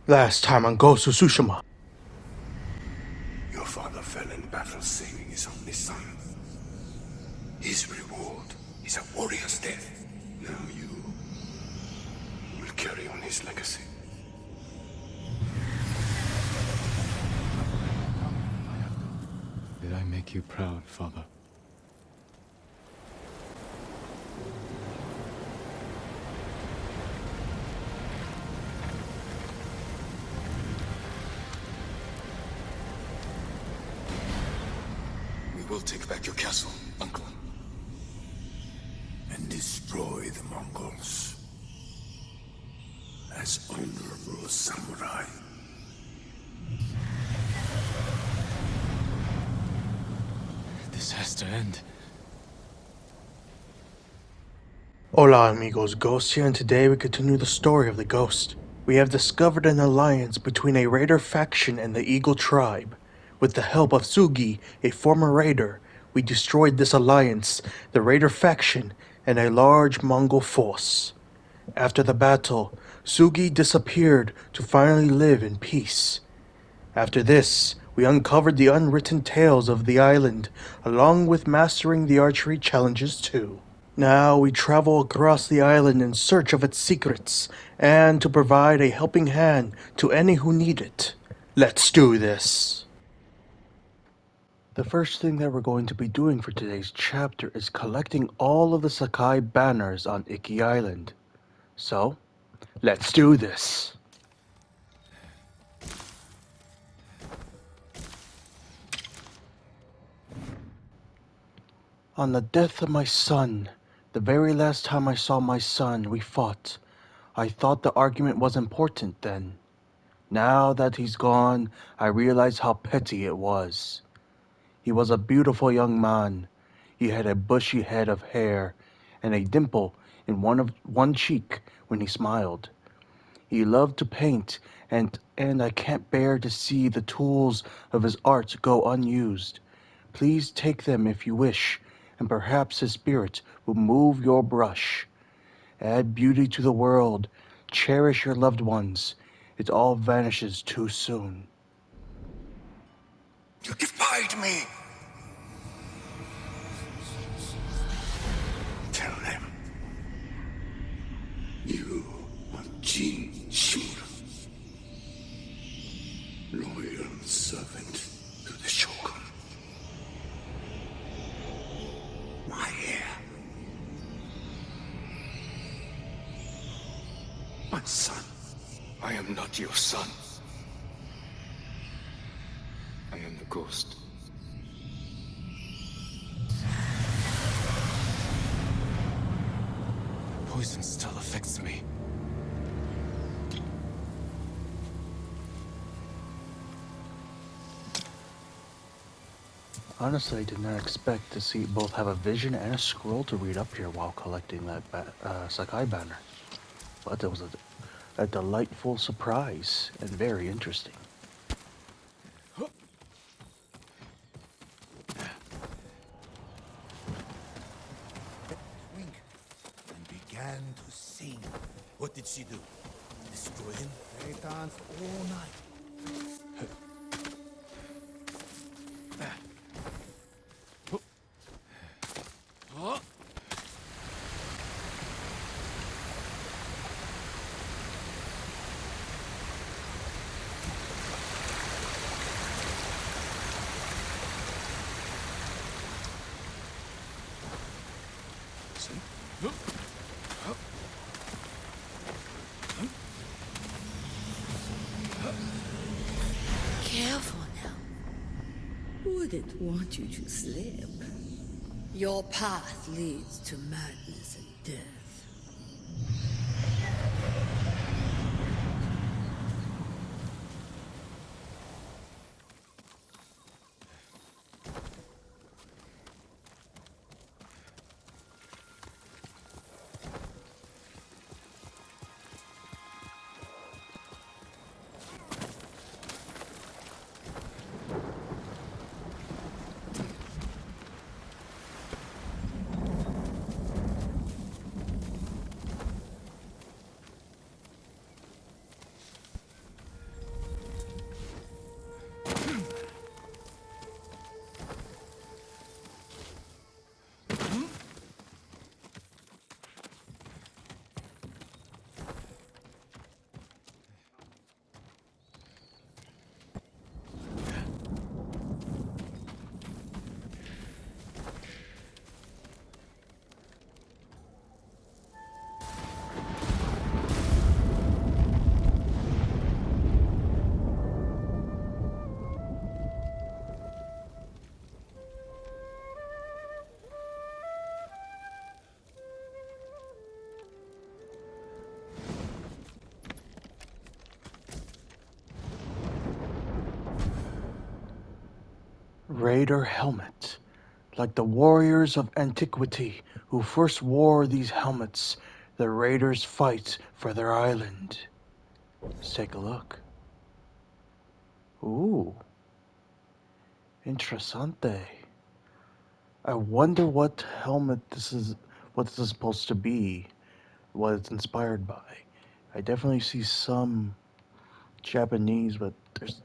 Last time on Ghost of Tsushima. Your father fell in battle saving his only son. His reward is a warrior's death. Now you will carry on his legacy. Did I make you proud, Father? We will take back your castle, Uncle. And destroy the Mongols. As honorable samurai. This has to end. Hola amigos, Ghost here, and today we continue the story of the Ghost. We have discovered an alliance between a raider faction and the Eagle tribe. With the help of Sugi, a former raider, we destroyed this alliance, the raider faction, and a large Mongol force. After the battle, Sugi disappeared to finally live in peace. After this, we uncovered the unwritten tales of the island, along with mastering the archery challenges too. Now we travel across the island in search of its secrets, and to provide a helping hand to any who need it. Let's do this! The first thing that we're going to be doing for today's chapter is collecting all of the Sakai Banners on Iki Island. So, let's do this! On the death of my son, the very last time I saw my son, we fought. I thought the argument was important then. Now that he's gone, I realize how petty it was. He was a beautiful young man. He had a bushy head of hair and a dimple in one cheek when he smiled. He loved to paint, and I can't bear to see the tools of his art go unused. Please take them if you wish, and perhaps his spirit will move your brush. Add beauty to the world. Cherish your loved ones. It all vanishes too soon. You defied me! Tell them. You are Jin Shimura. Loyal servant to the Shogun. My heir. My son. I am not your son. I am the ghost. Poison still affects me. Honestly, I did not expect to see both have a vision and a scroll to read up here while collecting that Sakai Banner. But it was a delightful surprise and very interesting. And began to sing. What did she do? Destroy him? They danced all night. Careful now. Wouldn't want you to slip. Your path leads to madness and death. Raider helmet. Like the warriors of antiquity who first wore these helmets, the raiders fight for their island. Let's take a look. Ooh. Interessante. I wonder what helmet what this is supposed to be, what it's inspired by. I definitely see some Japanese, but there's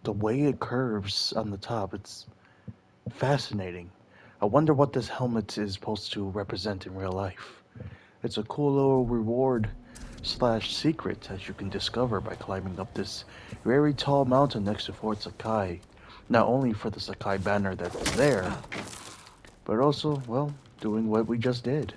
the way it curves on the top, it's fascinating. I wonder what this helmet is supposed to represent in real life. It's a cool little reward slash secret as you can discover by climbing up this very tall mountain next to Fort Sakai. Not only for the Sakai Banner that's there, but also, well, doing what we just did.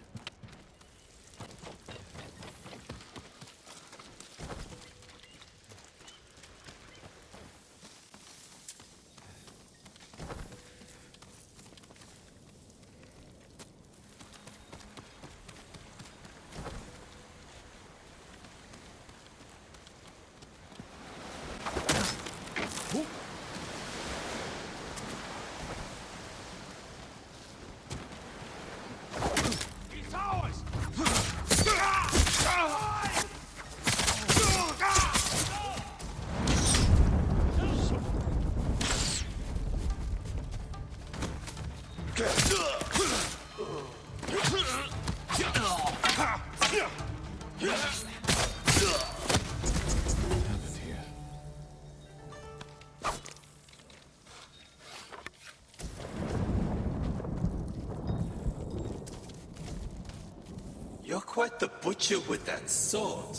You're quite the butcher with that sword.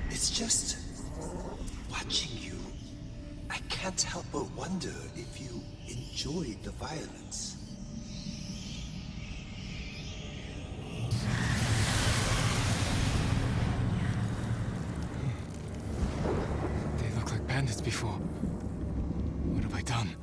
It's just watching you. I can't help but wonder if you enjoy the violence. They look like bandits before. What have I done?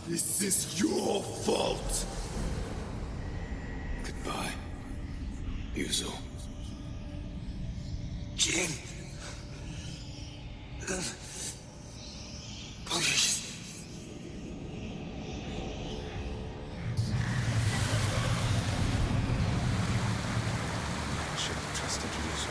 This is your fault. Goodbye, Yuzo. Jin. Please. I should have trusted Yuzo.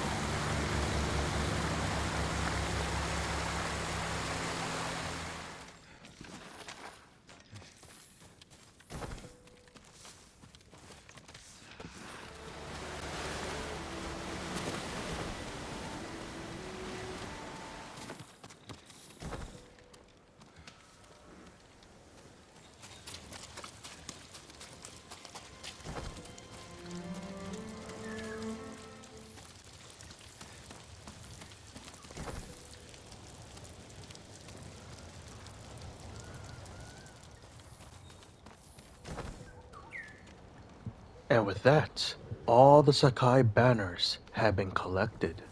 And with that, all the Sakai Banners have been collected.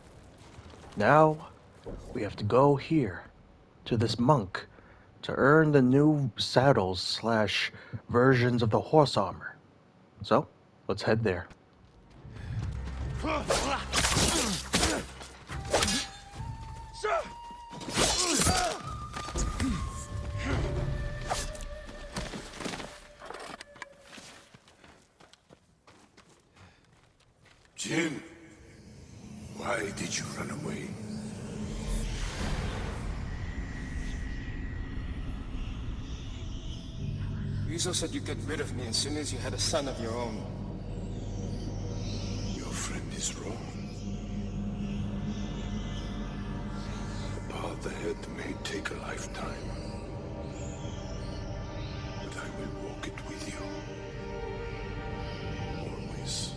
Now, we have to go here, to this monk, to earn the new saddles slash versions of the horse armor. So, let's head there. Jin, why did you run away? Yuzo said you'd get rid of me as soon as you had a son of your own. Your friend is wrong. The path ahead may take a lifetime, but I will walk it with you. Always.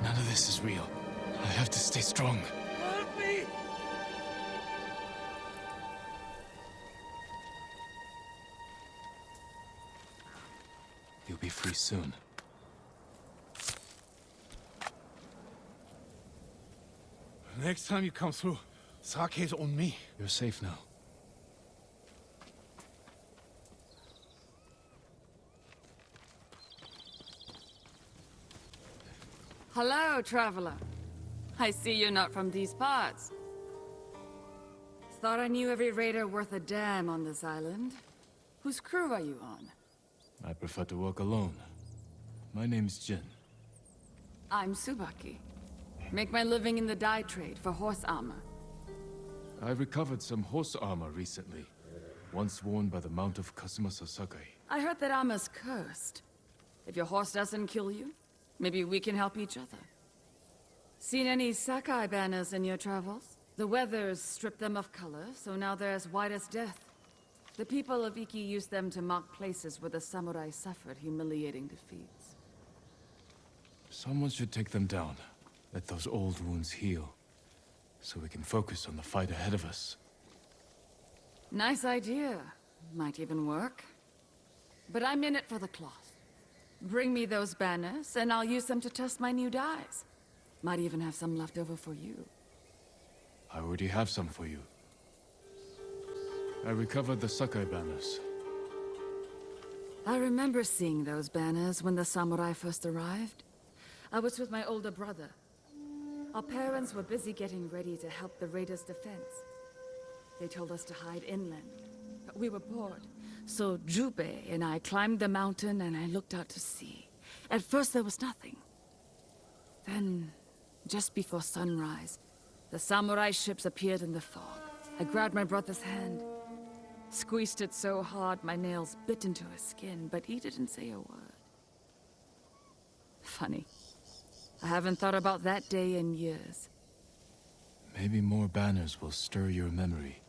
None of this is real. I have to stay strong. be soon. Next time you come through, Sake's on me. You're safe now. Hello, traveler. I see you're not from these parts. Thought I knew every raider worth a damn on this island. Whose crew are you on? I prefer to work alone. My name's Jin. I'm Tsubaki. Make my living in the dye trade for horse armor. I recovered some horse armor recently, once worn by the Mount of Kazumasa Sakai. I heard that armor's cursed. If your horse doesn't kill you, maybe we can help each other. Seen any Sakai Banners in your travels? The weather's stripped them of color, so now they're as white as death. The people of Iki used them to mark places where the samurai suffered humiliating defeats. Someone should take them down. Let those old wounds heal, so we can focus on the fight ahead of us. Nice idea. Might even work. But I'm in it for the cloth. Bring me those banners, and I'll use them to test my new dyes. Might even have some left over for you. I already have some for you. I recovered the Sakai Banners. I remember seeing those banners when the samurai first arrived. I was with my older brother. Our parents were busy getting ready to help the raiders' defense. They told us to hide inland, but we were bored. So Jubei and I climbed the mountain and I looked out to sea. At first there was nothing. Then, just before sunrise, the samurai ships appeared in the fog. I grabbed my brother's hand, squeezed it so hard my nails bit into his skin, but he didn't say a word. Funny. I haven't thought about that day in years. Maybe more banners will stir your memory.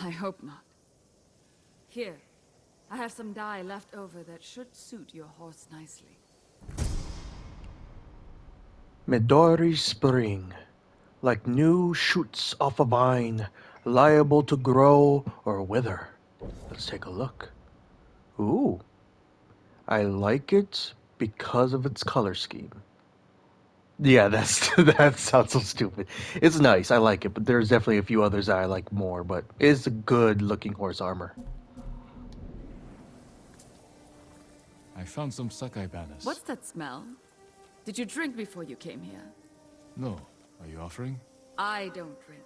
I hope not. Here, I have some dye left over that should suit your horse nicely. Midori Spring, like new shoots off a vine, liable to grow or wither. Let's take a look. Ooh, I like it because of its color scheme. Yeah, that sounds so stupid. It's nice, I like it, but there's definitely a few others that I like more, but it's a good looking horse armor. I found some Sakai Banners. What's that smell? Did you drink before you came here? No. Are you offering? I don't drink.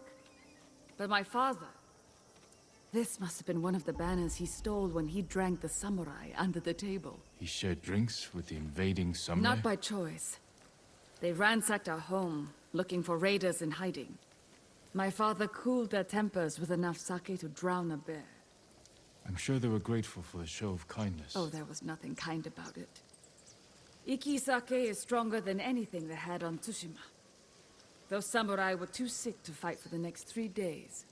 But my father... This must have been one of the banners he stole when he drank the samurai under the table. He shared drinks with the invading samurai? Not by choice. They ransacked our home, looking for raiders in hiding. My father cooled their tempers with enough sake to drown a bear. I'm sure they were grateful for the show of kindness. Oh, there was nothing kind about it. Iki sake is stronger than anything they had on Tsushima. Those samurai were too sick to fight for the next 3 days.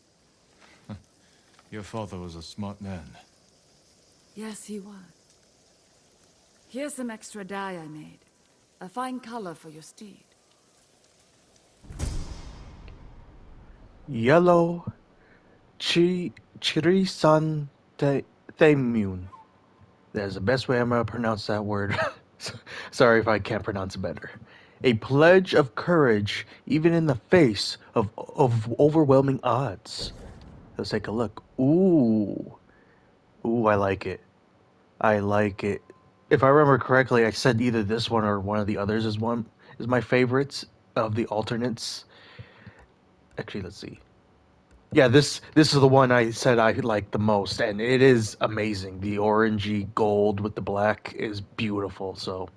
Your father was a smart man. Yes, he was. Here's some extra dye I made. A fine color for your steed. Yellow Chirisan Themun. That's the best way I'm gonna pronounce that word. Sorry if I can't pronounce it better. A pledge of courage, even in the face of overwhelming odds. Let's take a look. Ooh, I like it. I like it. If I remember correctly, I said either this one or one of the others is my favorites of the alternates. Actually, let's see. Yeah, this is the one I said I liked the most, and it is amazing. The orangey gold with the black is beautiful. So,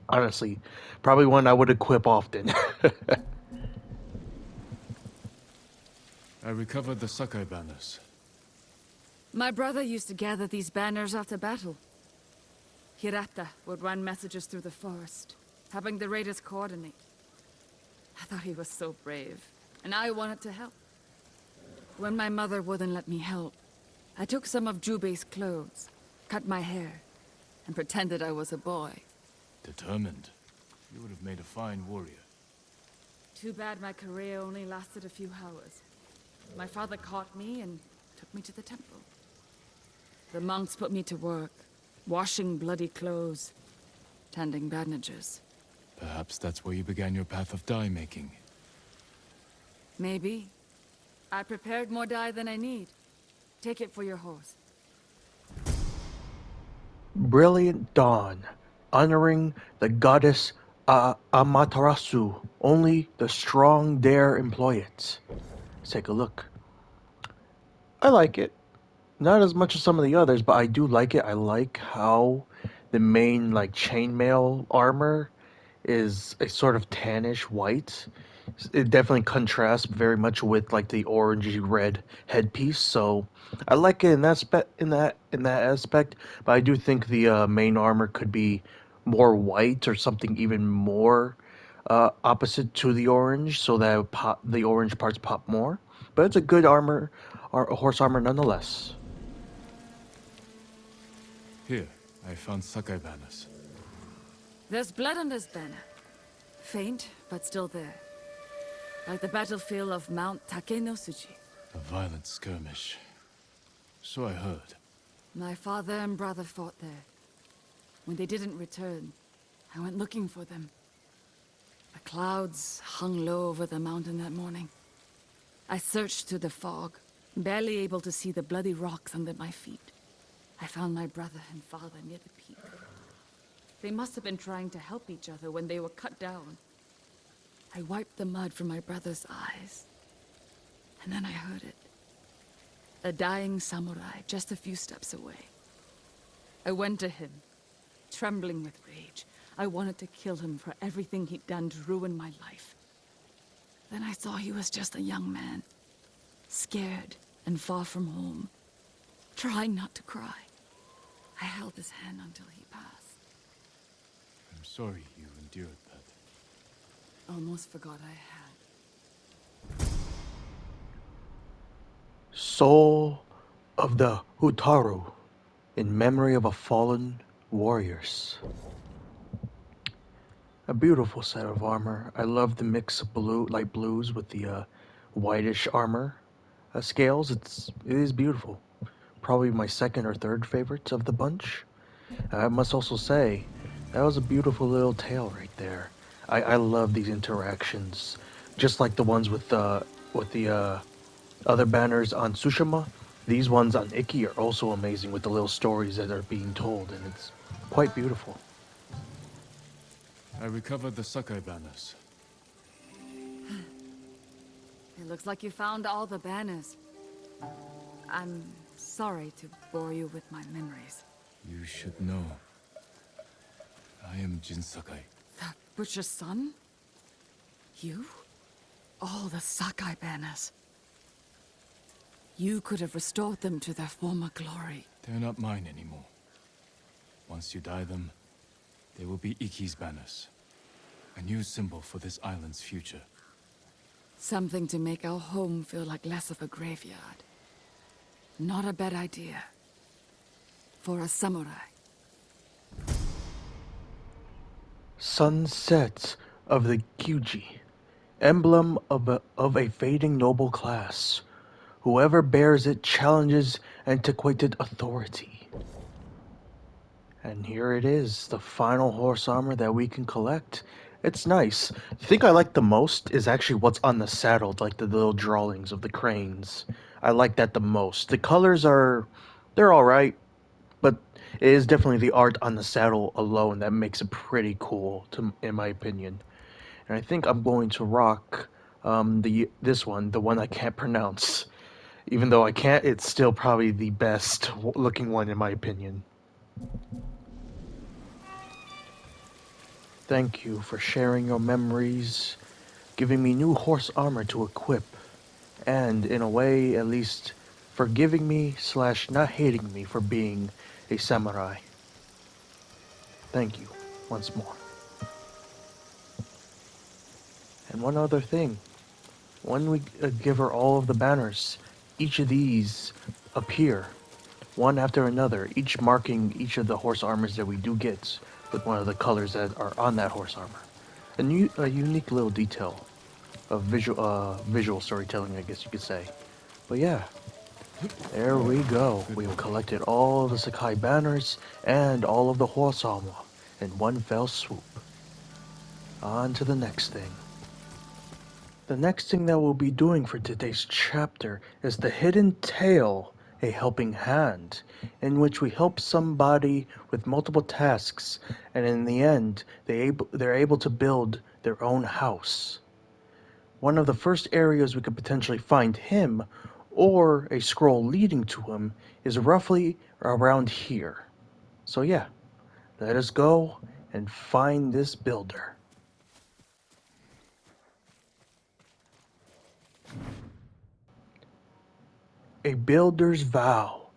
honestly, probably one I would equip often. I recovered the Sakai Banners. My brother used to gather these banners after battle. Hirata would run messages through the forest, helping the raiders coordinate. I thought he was so brave, and I wanted to help. When my mother wouldn't let me help, I took some of Jubei's clothes, cut my hair, and pretended I was a boy. Determined. You would have made a fine warrior. Too bad my career only lasted a few hours. My father caught me and took me to the temple. The monks put me to work, washing bloody clothes, tending bandages. Perhaps that's where you began your path of dye making. Maybe. I prepared more dye than I need. Take it for your horse. Brilliant dawn, honoring the goddess Amaterasu. Only the strong dare employ it. Let's take a look. I like it. Not as much as some of the others, but I do like it. I like how the main like chainmail armor is a sort of tannish white. It definitely contrasts very much with like the orangey red headpiece. So I like it in that in that aspect. But I do think the main armor could be more white or something even more opposite to the orange, so that the orange parts pop more. But it's a good armor, or horse armor nonetheless. Here, I found Sakai Banners. There's blood on this banner. Faint, but still there. Like the battlefield of Mount Take-no-Tsuji. A violent skirmish. So I heard. My father and brother fought there. When they didn't return, I went looking for them. The clouds hung low over the mountain that morning. I searched through the fog, barely able to see the bloody rocks under my feet. I found my brother and father near the peak. They must have been trying to help each other when they were cut down. I wiped the mud from my brother's eyes. And then I heard it. A dying samurai just a few steps away. I went to him, trembling with rage. I wanted to kill him for everything he'd done to ruin my life. Then I saw he was just a young man, scared and far from home, trying not to cry. I held his hand until he passed. I'm sorry you endured that. Almost forgot I had. Soul of the Hutaru, in memory of a fallen warriors. A beautiful set of armor. I love the mix of light blues with the whitish armor scales. It is beautiful. Probably my second or third favorite of the bunch. I must also say, that was a beautiful little tale right there. I love these interactions, just like the ones with the other banners on Tsushima. These ones on Iki are also amazing with the little stories that are being told, and it's quite beautiful. I recovered the Sakai Banners. It looks like you found all the banners. I'm sorry to bore you with my memories. You should know. I am Jin Sakai. The butcher's son? You? All the Sakai banners. You could have restored them to their former glory. They're not mine anymore. Once you dye them, they will be Iki's banners. A new symbol for this island's future. Something to make our home feel like less of a graveyard. Not a bad idea. For a samurai. Sunset of the Kyuji, emblem of a fading noble class. Whoever bears it challenges antiquated authority. And here it is, the final horse armor that we can collect. It's nice. The thing I like the most is actually what's on the saddle, like the little drawings of the cranes. I like that the most. The colors they're alright, but it is definitely the art on the saddle alone that makes it pretty cool, in my opinion. And I think I'm going to rock this one, the one I can't pronounce. Even though I can't, it's still probably the best looking one in my opinion. Thank you for sharing your memories, giving me new horse armor to equip, and in a way, at least, forgiving me / not hating me for being a samurai. Thank you, once more. And one other thing, when we give her all of the banners, each of these appear, one after another, each marking each of the horse armors that we do get with one of the colors that are on that horse armor. A unique little detail of visual storytelling, I guess you could say. But yeah, There we go. We've collected all the Sakai Banners and all of the Hola in one fell swoop. On to the next thing. The next thing that we'll be doing for today's chapter is the Hidden Tale, a helping hand, in which we help somebody with multiple tasks, and in the end, they're able to build their own house. One of the first areas we could potentially find him, or a scroll leading to him, is roughly around here. So yeah, let us go and find this builder. A builder's vow.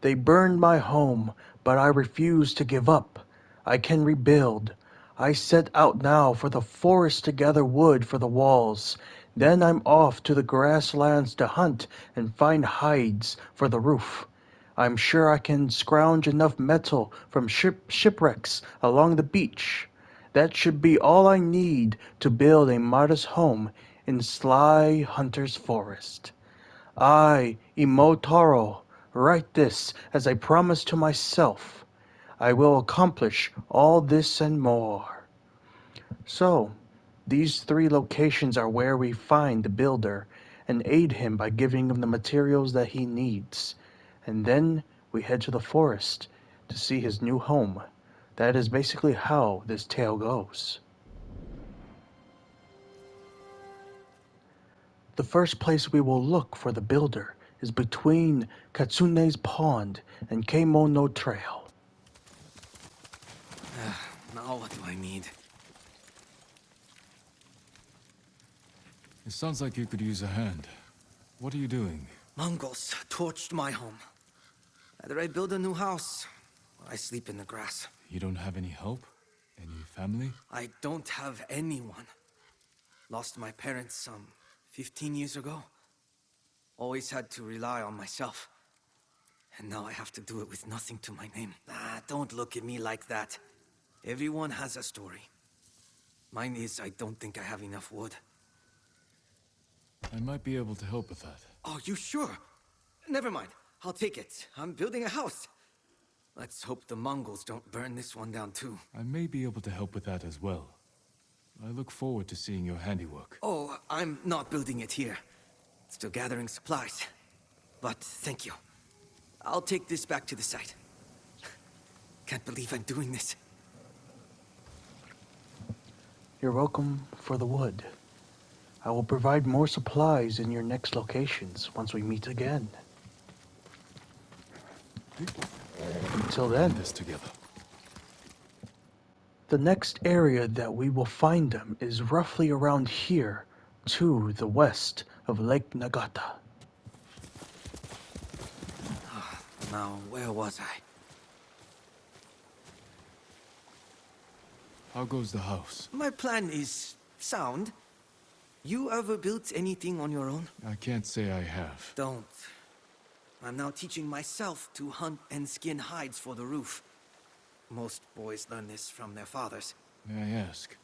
They burned my home, but I refuse to give up. I can rebuild. I set out now for the forest to gather wood for the walls. Then I'm off to the grasslands to hunt and find hides for the roof. I'm sure I can scrounge enough metal from shipwrecks along the beach. That should be all I need to build a modest home in Sly Hunter's Forest. I, Imotaro, write this as I promise to myself. I will accomplish all this and more. So, these three locations are where we find the builder and aid him by giving him the materials that he needs. And then we head to the forest to see his new home. That is basically how this tale goes. The first place we will look for the builder is between Katsune's Pond and Keimono Trail. Now what do I need? It sounds like you could use a hand. What are you doing? Mongols torched my home. Either I build a new house, or I sleep in the grass. You don't have any help? Any family? I don't have anyone. Lost my parents some 15 years ago. Always had to rely on myself. And now I have to do it with nothing to my name. Don't look at me like that. Everyone has a story. Mine is I don't think I have enough wood. I might be able to help with that. Oh, you sure? Never mind. I'll take it. I'm building a house. Let's hope the Mongols don't burn this one down too. I may be able to help with that as well. I look forward to seeing your handiwork. Oh, I'm not building it here. Still gathering supplies. But thank you. I'll take this back to the site. Can't believe I'm doing this. You're welcome for the wood. I will provide more supplies in your next locations once we meet again. Until then, This together. the next area that we will find them is roughly around here, to the west of Lake Nagata. Now, where was I? How goes the house? My plan is sound. You ever built anything on your own? I can't say I have. Don't. I'm now teaching myself to hunt and skin hides for the roof. Most boys learn this from their fathers. May I ask,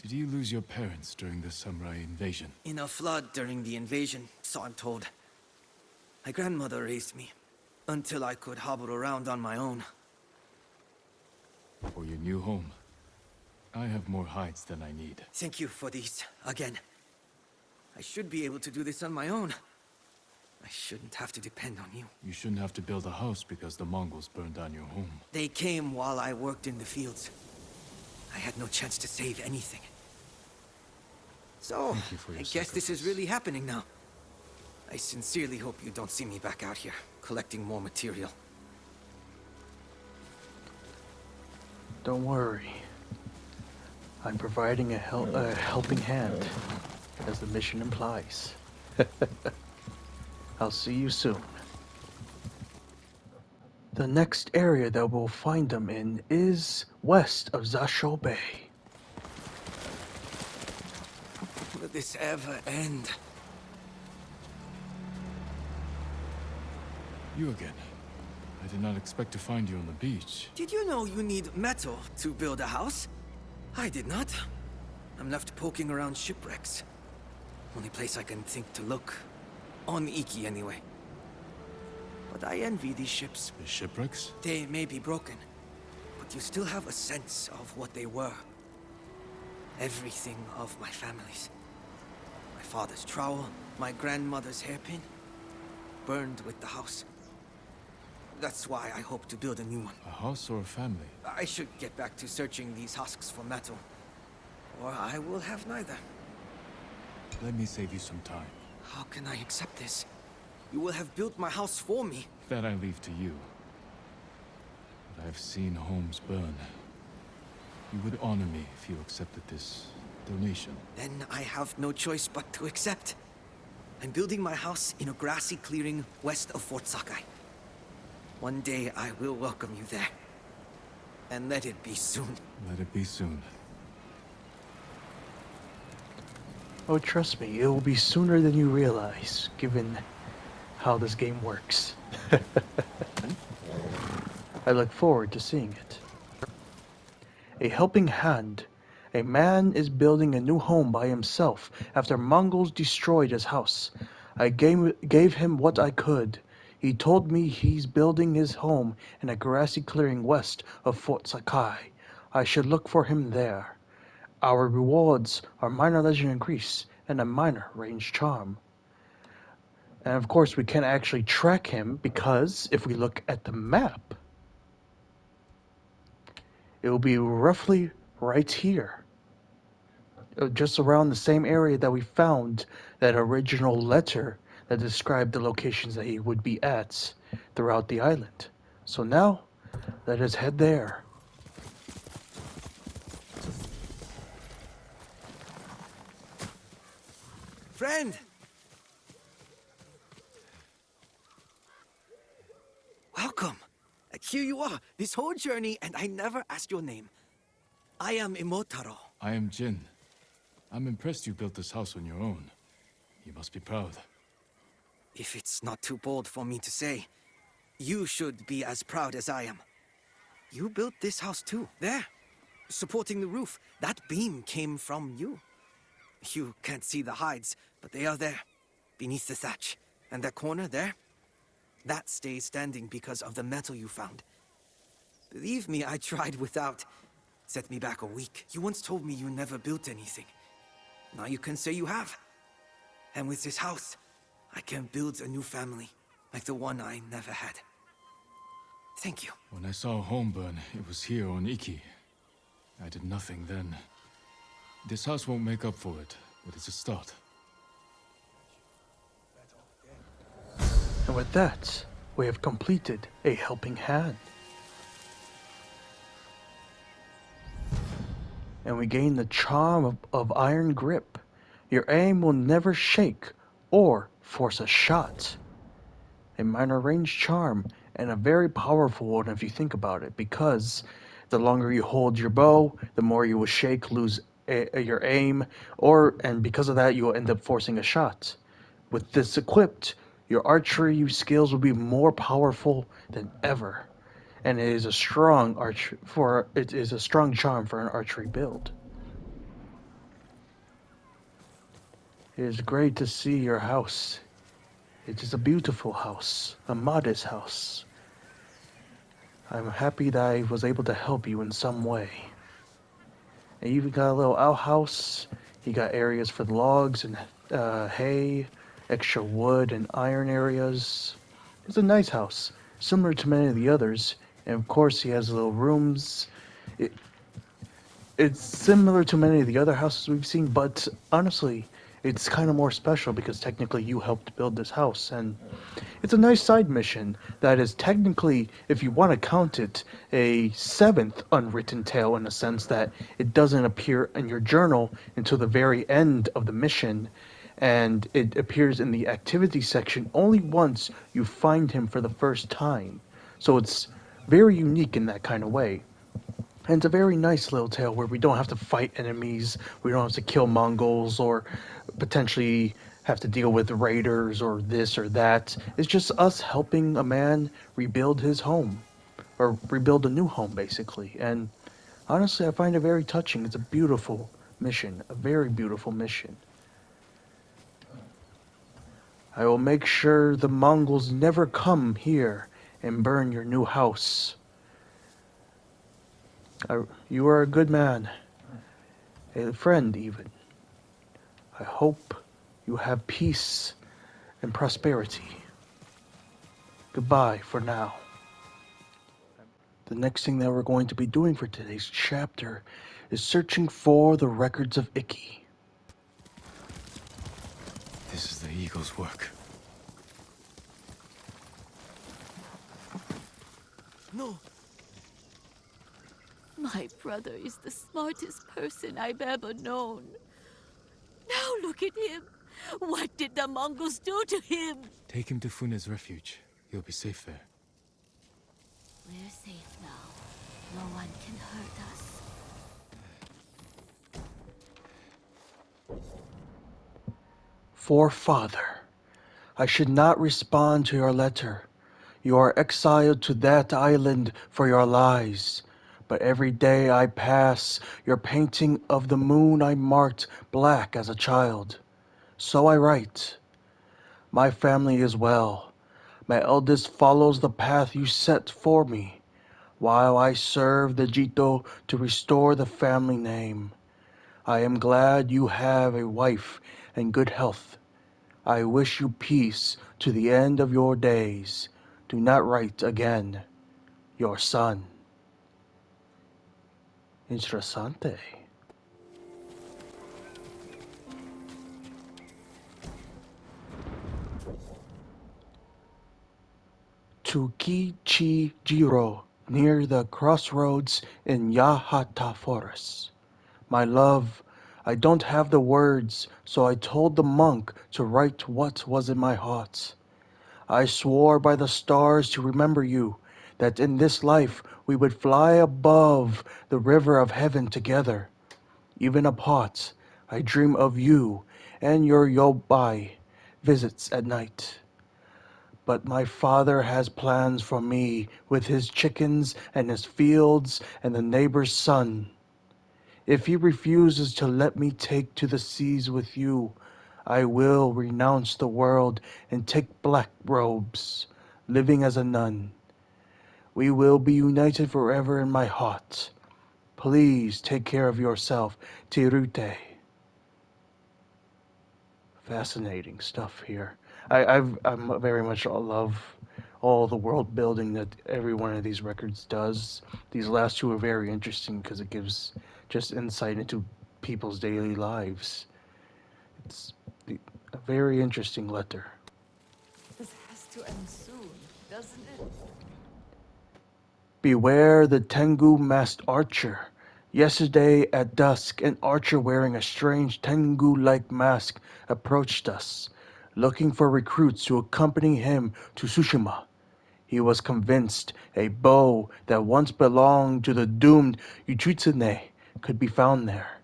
did you lose your parents during the samurai invasion? In a flood during the invasion, so I'm told. My grandmother raised me, until I could hobble around on my own. For your new home, I have more hides than I need. Thank you for these, again. I should be able to do this on my own. I shouldn't have to depend on you. You shouldn't have to build a house because the Mongols burned down your home. They came while I worked in the fields. I had no chance to save anything. So, Thank you for your I guess this is sacrifice. really happening now. I sincerely hope you don't see me back out here, collecting more material. Don't worry. I'm providing a helping hand, as the mission implies. I'll see you soon. The next area that we'll find them in is west of Zasho Bay. Will this ever end? You again. I did not expect to find you on the beach. Did you know you need metal to build a house? I did not. I'm left poking around shipwrecks. Only place I can think to look. On Iki, anyway. but I envy these ships. The shipwrecks? They may be broken, but you still have a sense of what they were. Everything of my family's. My father's trowel, my grandmother's hairpin, burned with the house. That's why I hope to build a new one. A house or a family? I should get back to searching these husks for metal, or I will have neither. Let me save you some time. How can I accept this? You will have built my house for me. That I leave to you. But I've seen homes burn. You would honor me if you accepted this donation. Then I have no choice but to accept. I'm building my house in a grassy clearing west of Fort Sakai. One day I will welcome you there. And let it be soon. Let it be soon. Oh, trust me, it will be sooner than you realize, given how this game works. I look forward to seeing it. A helping hand. A man is building a new home by himself after Mongols destroyed his house. I gave him what I could. He told me he's building his home in a grassy clearing west of Fort Sakai. I should look for him there. Our rewards are minor legend increase and a minor range charm. And of course we can't actually track him because if we look at the map, it will be roughly right here. Just around the same area that we found that original letter that described the locations that he would be at throughout the island. So now, let us head there. Friend! Welcome. Here you are, this whole journey, and I never asked your name. I am Imotaro. I am Jin. I'm impressed you built this house on your own. You must be proud. If it's not too bold for me to say, you should be as proud as I am. You built this house too, there, supporting the roof. That beam came from you. You can't see the hides, but they are there, beneath the thatch. And that corner there, that stays standing because of the metal you found. Believe me, I tried without. Set me back a week. You once told me you never built anything. Now you can say you have. And with this house, I can build a new family, like the one I never had. Thank you. When I saw a home burn, it was here on Iki. I did nothing then. This house won't make up for it, but it's a start. And with that, we have completed a helping hand. And we gain the charm of iron grip. Your aim will never shake or force a shot. A minor range charm, and a very powerful one if you think about it, because the longer you hold your bow, the more you will shake, lose your aim, and because of that you will end up forcing a shot. With this equipped, your archery skills will be more powerful than ever. And it is a strong charm for an archery build. It is great to see your house. It is a beautiful house, a modest house. I'm happy that I was able to help you in some way. And you even got a little outhouse. You got areas for the logs and hay, extra wood and iron areas. It's a nice house, similar to many of the others. And of course, he has little rooms. It's similar to many of the other houses we've seen, but honestly, it's kind of more special because technically you helped build this house. And it's a nice side mission that is technically, if you want to count it, a 7th unwritten tale in a sense that it doesn't appear in your journal until the very end of the mission. And it appears in the activity section only once you find him for the first time. So it's very unique in that kind of way. And it's a very nice little tale where we don't have to fight enemies, we don't have to kill Mongols, or potentially have to deal with raiders or this or that. It's just us helping a man rebuild his home, or rebuild a new home, basically. And honestly, I find it very touching. It's a beautiful mission, a very beautiful mission. I will make sure the Mongols never come here and burn your new house. You are a good man, a friend even. I hope you have peace and prosperity. Goodbye for now. The next thing that we're going to be doing for today's chapter is searching for the records of Iki. This is the Eagle's work. No! My brother is the smartest person I've ever known. Now look at him! What did the Mongols do to him? Take him to Fune's refuge. He'll be safe there. We're safe now. No one can hurt us. Forefather, I should not respond to your letter. You are exiled to that island for your lies. But every day I pass, your painting of the moon I marked black as a child. So I write. My family is well. My eldest follows the path you set for me, while I serve the Jito to restore the family name. I am glad you have a wife and good health. I wish you peace to the end of your days. Do not write again. Your son. Interessante. To Kichijiro, near the crossroads in Yahata Forest. My love, I don't have the words, so I told the monk to write what was in my heart. I swore by the stars to remember you, that in this life we would fly above the river of heaven together. Even apart, I dream of you and your yobai visits at night. But my father has plans for me with his chickens and his fields and the neighbor's son. If he refuses to let me take to the seas with you, I will renounce the world and take black robes, living as a nun. We will be united forever in my heart. Please take care of yourself, Tirute. Fascinating stuff here. I'm very much love all the world building that every one of these records does. These last two are very interesting because it gives just insight into people's daily lives. It's a very interesting letter. This has to end soon, doesn't it? Beware the Tengu masked archer. Yesterday at dusk, an archer wearing a strange Tengu-like mask approached us, looking for recruits to accompany him to Tsushima. He was convinced a bow that once belonged to the doomed Yuchitsune could be found there.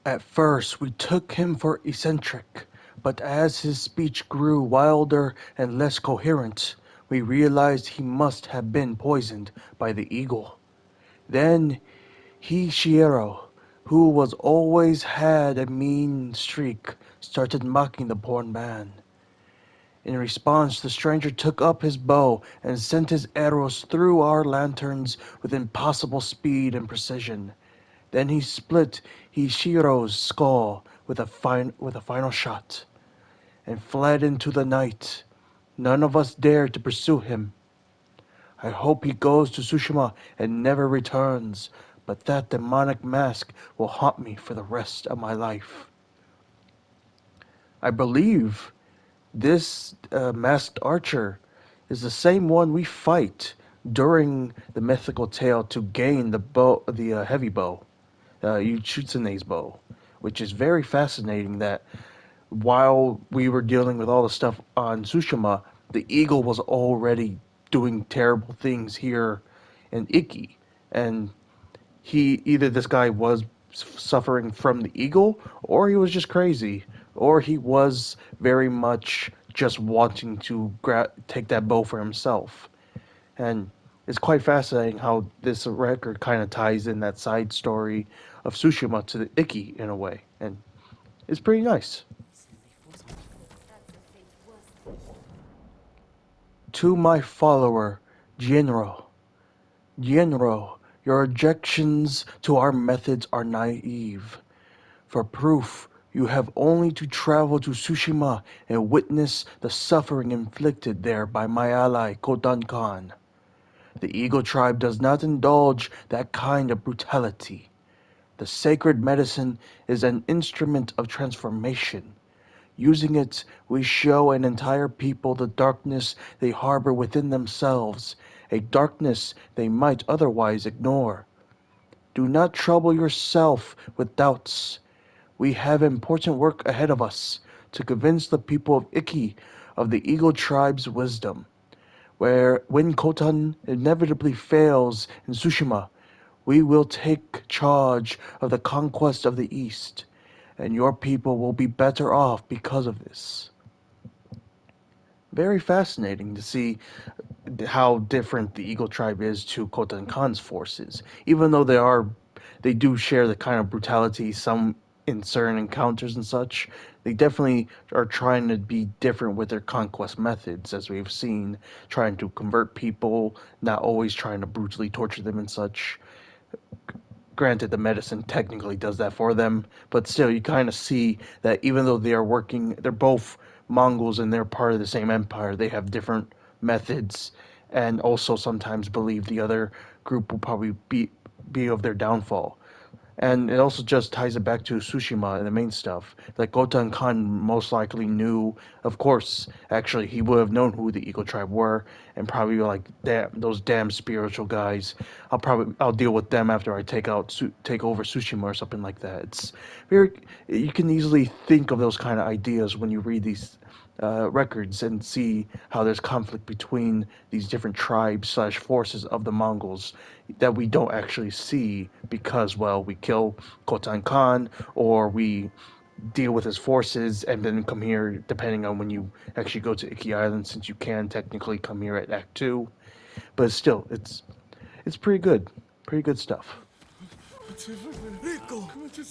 At first, we took him for eccentric, but as his speech grew wilder and less coherent, we realized he must have been poisoned by the eagle. Then Hishiero, who was always had a mean streak, started mocking the poor man. In response, the stranger took up his bow and sent his arrows through our lanterns with impossible speed and precision. Then he split Hishiro's skull with a final shot, and fled into the night. None of us dared to pursue him. I hope he goes to Tsushima and never returns, but that demonic mask will haunt me for the rest of my life. I believe this masked archer is the same one we fight during the mythical tale to gain the heavy bow, Yuchitsune's bow, which is very fascinating that while we were dealing with all the stuff on Tsushima, the eagle was already doing terrible things here in Iki. And either this guy was suffering from the eagle, or he was just crazy, or he was very much just wanting to take that bow for himself. And it's quite fascinating how this record kind of ties in that side story of Tsushima to the Iki in a way. And it's pretty nice. To my follower, General. General, your objections to our methods are naive. For proof, you have only to travel to Tsushima and witness the suffering inflicted there by my ally Kodan Khan. The Eagle tribe does not indulge that kind of brutality. The sacred medicine is an instrument of transformation. Using it, we show an entire people the darkness they harbor within themselves, a darkness they might otherwise ignore. Do not trouble yourself with doubts. We have important work ahead of us to convince the people of Iki of the Eagle tribe's wisdom. When Khotan inevitably fails in Tsushima, we will take charge of the conquest of the East, and your people will be better off because of this. Very fascinating to see how different the Eagle tribe is to Khotan Khan's forces. Even though they do share the kind of brutality some in certain encounters and such, they definitely are trying to be different with their conquest methods, as we've seen, trying to convert people, not always trying to brutally torture them and such. Granted, the medicine technically does that for them, but still, you kind of see that even though they are working, they're both Mongols and they're part of the same empire, they have different methods, and also sometimes believe the other group will probably be of their downfall. And it also just ties it back to Tsushima and the main stuff. Like Gotan Khan most likely knew, of course, actually he would have known who the Eagle tribe were, and probably like, damn, those damn spiritual guys. I'll deal with them after I take over Tsushima or something like that. It's very, you can easily think of those kind of ideas when you read these records and see how there's conflict between these different tribes slash forces of the Mongols that we don't actually see because, well, we kill Khotan Khan or we deal with his forces and then come here, depending on when you actually go to Iki Island, since you can technically come here at Act 2. But still, it's pretty good stuff. Rico,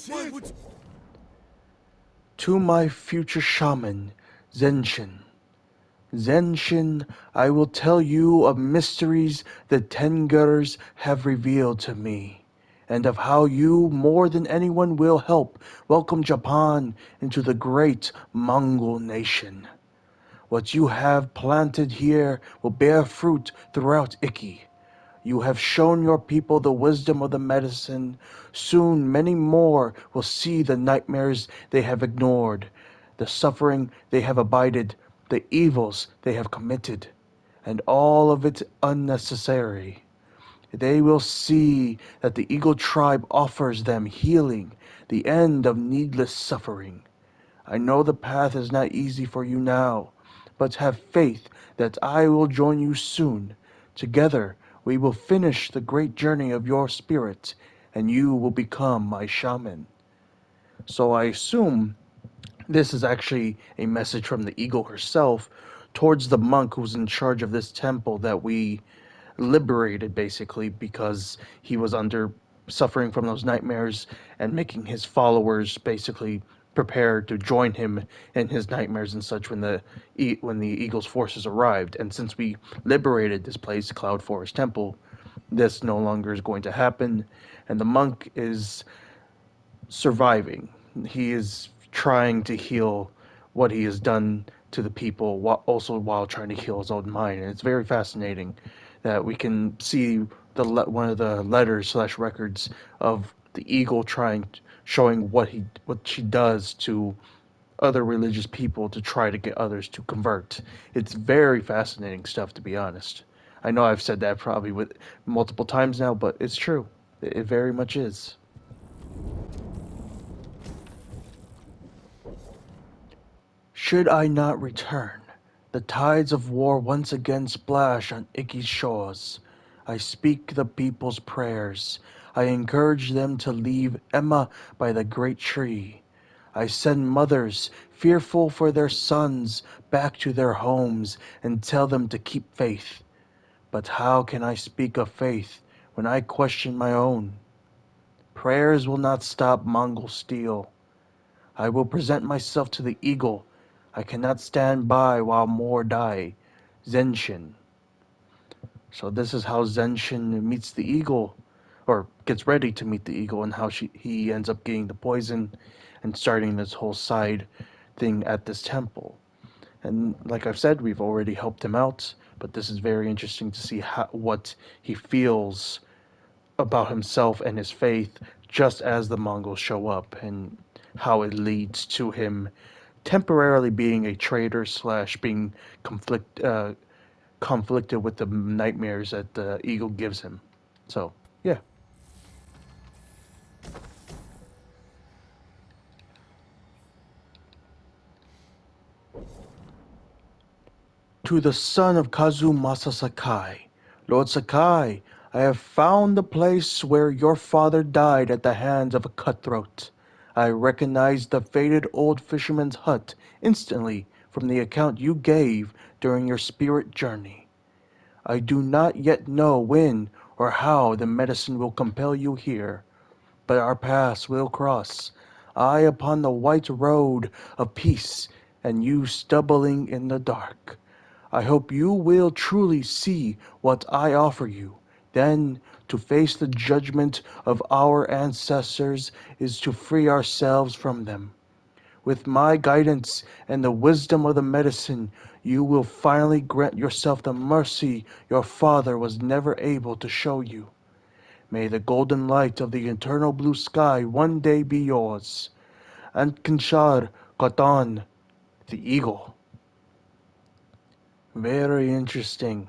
why would To my future shaman, Zenshin. Zenshin, I will tell you of mysteries the Tengers have revealed to me, and of how you, more than anyone, will help welcome Japan into the great Mongol nation. What you have planted here will bear fruit throughout Iki. You have shown your people the wisdom of the medicine. Soon many more will see the nightmares they have ignored, the suffering they have abided, the evils they have committed, and all of it unnecessary. They will see that the Eagle tribe offers them healing, the end of needless suffering. I know the path is not easy for you now, but have faith that I will join you soon. Together we will finish the great journey of your spirit, and you will become my shaman. So I assume this is actually a message from the eagle herself towards the monk who's in charge of this temple that we liberated, basically, because he was under suffering from those nightmares and making his followers basically prepare to join him in his nightmares and such when the eagle's forces arrived. And since we liberated this place, Cloud Forest Temple, this no longer is going to happen, and the monk is surviving. He is trying to heal what he has done to the people, while trying to heal his own mind. And it's very fascinating that we can see one of the letters slash records of the eagle showing what she does to other religious people to try to get others to convert. It's very fascinating stuff, to be honest. I know I've said that probably with multiple times now, but it's true. It very much is. Should I not return, the tides of war once again splash on Iki's shores. I speak the people's prayers. I encourage them to leave Emma by the great tree. I send mothers, fearful for their sons, back to their homes and tell them to keep faith. But how can I speak of faith when I question my own? Prayers will not stop Mongol steel. I will present myself to the eagle. I cannot stand by while more die. Zenshin. So this is how Zenshin meets the eagle, or gets ready to meet the eagle, and how he ends up getting the poison and starting this whole side thing at this temple. And like I've said, we've already helped him out, but this is very interesting to see what he feels about himself and his faith just as the Mongols show up, and how it leads to him temporarily being a traitor slash being conflicted with the nightmares that the eagle gives him. So, yeah. To the son of Kazumasa Sakai, Lord Sakai, I have found the place where your father died at the hands of a cutthroat. I recognized the faded old fisherman's hut instantly from the account you gave during your spirit journey. I do not yet know when or how the medicine will compel you here, but our paths will cross. I upon the white road of peace, and you stumbling in the dark. I hope you will truly see what I offer you. Then, to face the judgment of our ancestors is to free ourselves from them. With my guidance and the wisdom of the medicine, you will finally grant yourself the mercy your father was never able to show you. May the golden light of the eternal blue sky one day be yours. And Kinshar Kotan, the eagle. Very interesting.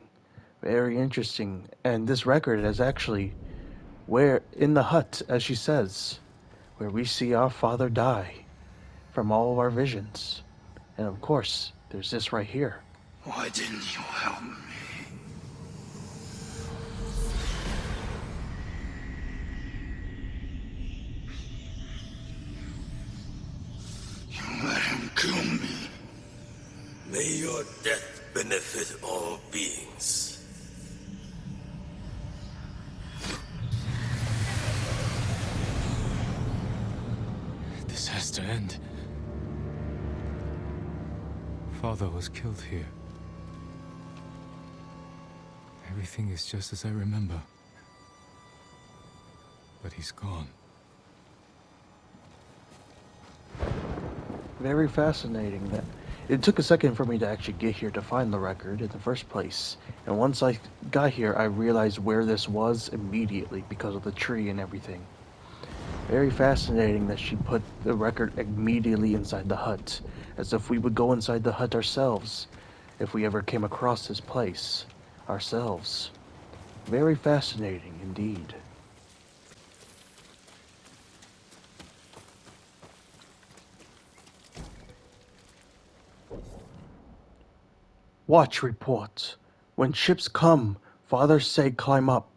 Very interesting. And this record is actually where, in the hut, as she says, where we see our father die from all of our visions. And of course, there's this right here. Why didn't you help me? You let him kill me. May your death benefit all beings. This has to end. Father was killed here. Everything is just as I remember. But he's gone. Very fascinating. That it took a second for me to actually get here to find the record in the first place. And once I got here, I realized where this was immediately because of the tree and everything. Very fascinating that she put the record immediately inside the hut, as if we would go inside the hut ourselves if we ever came across this place ourselves. Very fascinating indeed. Watch report. When ships come, father say climb up.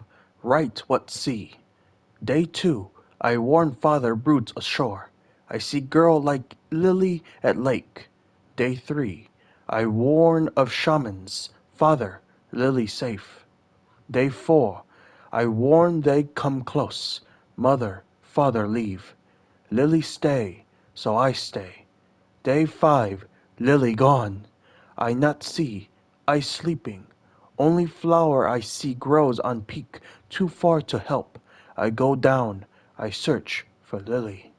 Right what see. Day 2, I warn father broods ashore. I see girl like lily at lake. Day 3, I warn of shamans. Father, lily safe. Day 4, I warn they come close. Mother, father leave. Lily stay, so I stay. Day 5, Lily gone. I not see, I sleeping. Only flower I see grows on peak, too far to help. I go down, I search for Lily.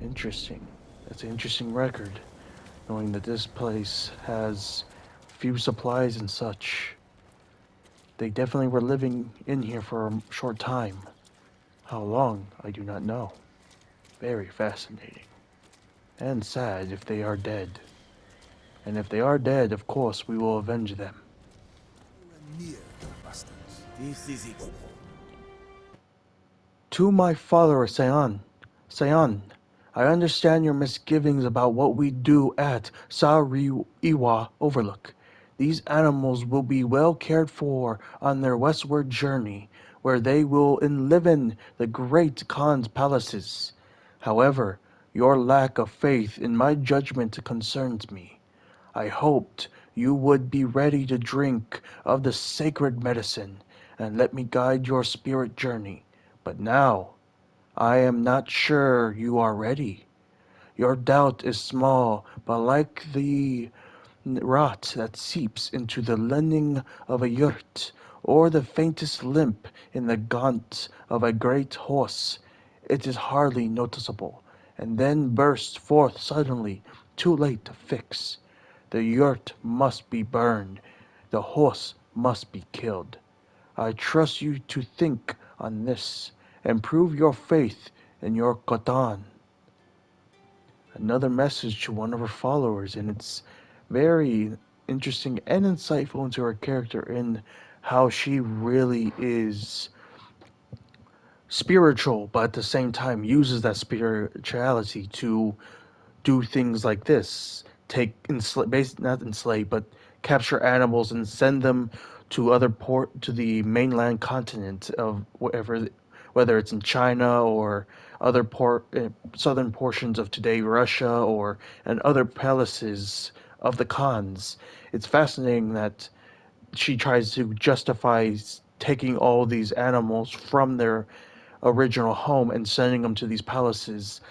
Interesting. That's an interesting record, knowing that this place has few supplies and such. They definitely were living in here for a short time. How long, I do not know. Very fascinating. And sad if they are dead. And if they are dead, of course, we will avenge them. Near, bastards. This is it. To my father, Sayan, I understand your misgivings about what we do at Sariwa Overlook. These animals will be well cared for on their westward journey, where they will live in the great Khan's palaces. However, your lack of faith in my judgment concerns me. I hoped you would be ready to drink of the sacred medicine and let me guide your spirit journey. But now, I am not sure you are ready. Your doubt is small, but like the rot that seeps into the lining of a yurt, or the faintest limp in the gaunt of a great horse, it is hardly noticeable, and then bursts forth suddenly, too late to fix. The yurt must be burned, the horse must be killed. I trust you to think on this, and prove your faith in your Khotan. Another message to one of her followers, and it's very interesting and insightful into her character and how she really is spiritual, but at the same time uses that spirituality to do things like this. Not enslave, but capture animals and send them to to the mainland continent of whatever, whether it's in China or southern portions of today Russia or and other palaces of the Khans. It's fascinating that she tries to justify taking all these animals from their original home and sending them to these palaces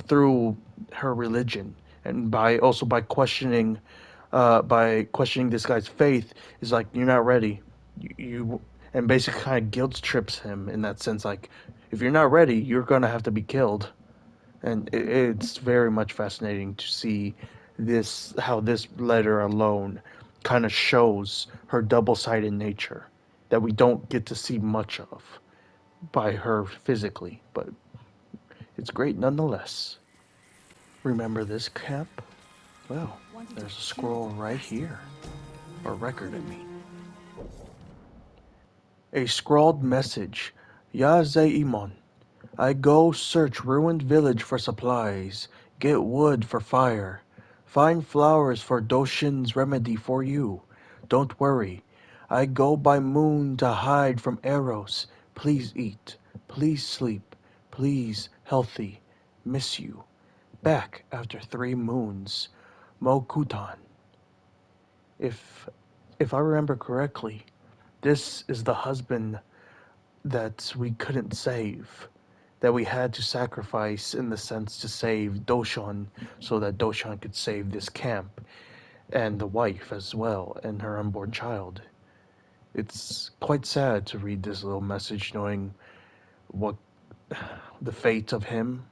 through her religion, and by questioning this guy's faith is like, you're not ready. You and basically kind of guilt trips him in that sense, like, if you're not ready, you're gonna have to be killed. And it's very much fascinating to see this how this letter alone kind of shows her double-sided nature that we don't get to see much of by her physically, but it's great nonetheless. Remember this camp? Well, there's a scroll right here. Or record, I mean. A scrawled message. Ya Imon. I go search ruined village for supplies, get wood for fire, find flowers for Doshin's remedy for you. Don't worry. I go by moon to hide from arrows. Please eat. Please sleep. Please healthy. Miss you. Back after 3 moons. Mokutan. If if I remember correctly, this is the husband that we couldn't save, that we had to sacrifice in the sense to save Doshan so that Doshan could save this camp and the wife as well and her unborn child. It's quite sad to read this little message knowing what the fate of him,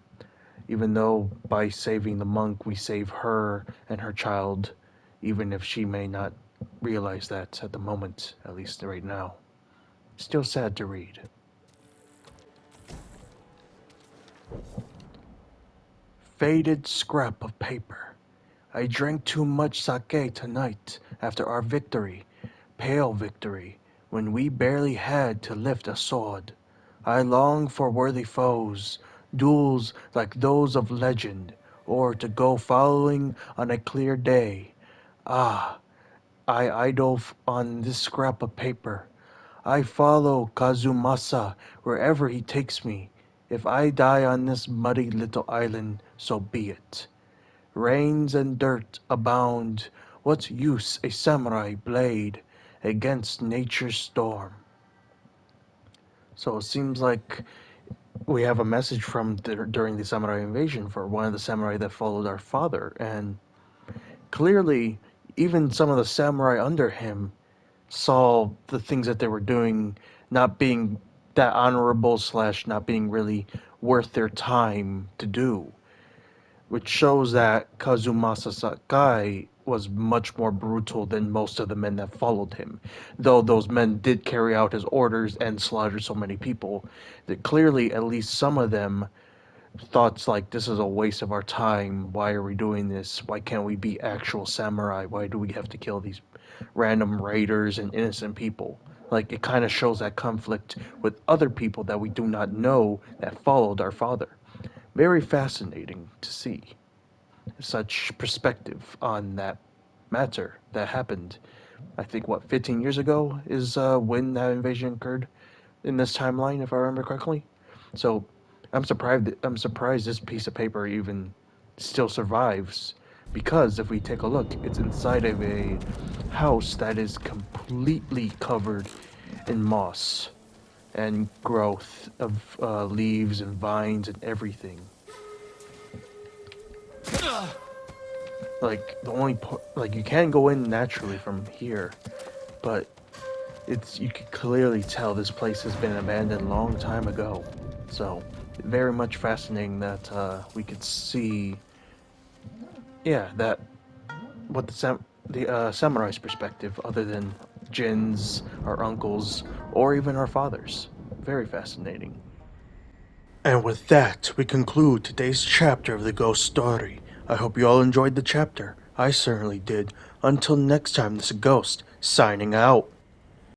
even though by saving the monk we save her and her child, even if she may not realize that at the moment, at least right now. Still sad to read. Faded scrap of paper. I drank too much sake tonight after our victory, pale victory, when we barely had to lift a sword. I long for worthy foes, duels like those of legend, or to go following on a clear day. Ah, I idle on this scrap of paper. I follow Kazumasa wherever he takes me. If I die on this muddy little island, so be it. Rains and dirt abound. What use a samurai blade against nature's storm? So it seems like we have a message from during the samurai invasion for one of the samurai that followed our father, and clearly, even some of the samurai under him saw the things that they were doing not being that honorable slash not being really worth their time to do, which shows that Kazumasa Sakai was much more brutal than most of the men that followed him. Though those men did carry out his orders and slaughter so many people, that clearly at least some of them thoughts like, this is a waste of our time. Why are we doing this? Why can't we be actual samurai? Why do we have to kill these random raiders and innocent people? Like, it kind of shows that conflict with other people that we do not know that followed our father. Very fascinating to see such perspective on that matter that happened. I think, what, 15 years ago is when that invasion occurred in this timeline, if I remember correctly. So I'm surprised this piece of paper even still survives, because if we take a look, it's inside of a house that is completely covered in moss and growth of leaves and vines and everything. like the only like you can go in naturally from here, but you could clearly tell this place has been abandoned a long time ago. So very much fascinating that we could see, yeah, that what the samurai's perspective, other than Jin's, our uncles, or even our fathers. Very fascinating. And with that, we conclude today's chapter of the ghost story. I hope you all enjoyed the chapter. I certainly did. Until next time, this is Ghost, signing out.